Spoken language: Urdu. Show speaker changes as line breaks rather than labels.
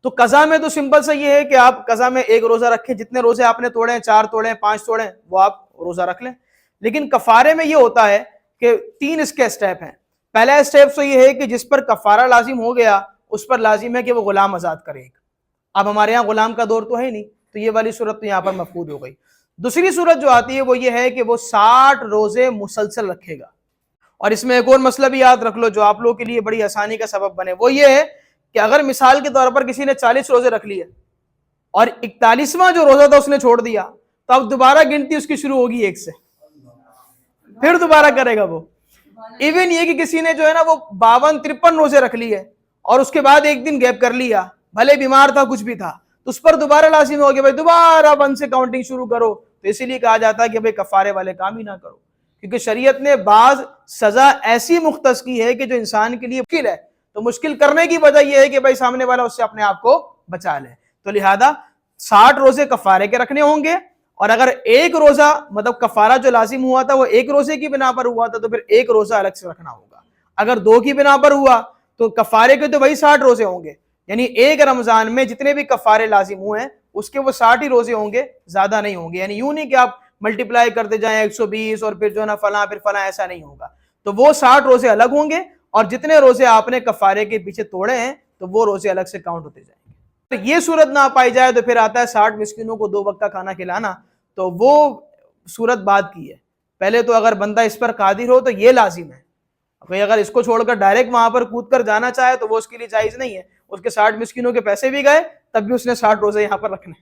تو قضا میں تو سمپل سا یہ ہے کہ آپ قضا میں ایک روزہ رکھیں، جتنے روزے آپ نے توڑے ہیں، 4 توڑے ہیں، 5 توڑے ہیں، وہ آپ روزہ رکھ لیں. لیکن کفارے میں یہ ہوتا ہے کہ 3 اس کے اسٹیپ ہیں. پہلا اسٹیپ تو یہ ہے کہ جس پر کفارہ لازم ہو گیا اس پر لازم ہے کہ وہ غلام آزاد کرے گا. اب ہمارے یہاں غلام کا دور تو ہے نہیں، تو یہ والی صورت تو یہاں پر مفقود ہو گئی. دوسری صورت جو آتی ہے وہ یہ ہے کہ وہ 60 روزے مسلسل رکھے گا. اور اس میں ایک اور مسئلہ بھی یاد رکھ لو جو آپ لوگوں کے لیے بڑی آسانی کا سبب بنے، وہ یہ ہے کہ اگر مثال کے طور پر کسی نے 40 روزے رکھ لیے اور 41واں جو روزہ تھا اس نے چھوڑ دیا، تو اب دوبارہ گنتی اس کی شروع ہوگی 1 سے، پھر دوبارہ کرے گا وہ. ایون یہ کہ کسی نے جو ہے نا وہ 52-53 روزے رکھ لیے اور اس کے بعد ایک دن گیپ کر لیا، بھلے بیمار تھا کچھ بھی تھا، تو اس پر دوبارہ لازم ہو گیا بھائی دوبارہ 1 سے کاؤنٹنگ شروع کرو. تو اسی لیے کہا جاتا ہے کہ بھائی کفارے والے کام ہی نہ کرو، کیونکہ شریعت نے بعض سزا ایسی مختص کی ہے کہ جو انسان کے لیے مشکل ہے، تو مشکل کرنے کی وجہ یہ ہے کہ بھائی سامنے والا اس سے اپنے آپ کو بچا لے. تو لہذا 60 روزے کفارے کے رکھنے ہوں گے، اور اگر ایک روزہ مطلب کفارہ جو لازم ہوا تھا وہ ایک روزے کی بنا پر ہوا تھا تو پھر ایک روزہ الگ سے رکھنا ہوگا. اگر 2 کی بنا پر ہوا تو کفارے کے تو وہی 60 روزے ہوں گے، یعنی ایک رمضان میں جتنے بھی کفارے لازم ہوئے ہیں اس کے وہ 60 ہی روزے ہوں گے، زیادہ نہیں ہوں گے. یعنی یوں نہیں کہ آپ ملٹیپلائی کرتے جائیں 120 اور پھر جو ہے نا فلاں پھر فلاں، ایسا نہیں ہوگا. تو وہ 60 روزے الگ ہوں گے، اور جتنے روزے آپ نے کفارے کے پیچھے توڑے ہیں تو وہ روزے الگ سے کاؤنٹ ہوتے جائیں گے. تو یہ صورت نہ پائی جائے تو پھر آتا ہے 60 مسکینوں کو 2 وقت کا کھانا کھلانا، تو وہ صورت بعد کی ہے. پہلے تو اگر بندہ اس پر قادر ہو تو یہ لازم ہے. اگر اس کو چھوڑ کر ڈائریکٹ وہاں پر کود کر جانا چاہے تو وہ اس کے لیے جائز نہیں ہے. اس کے 60 مسکینوں کے پیسے بھی گئے، تب بھی اس نے 60 روزے یہاں پر رکھنے.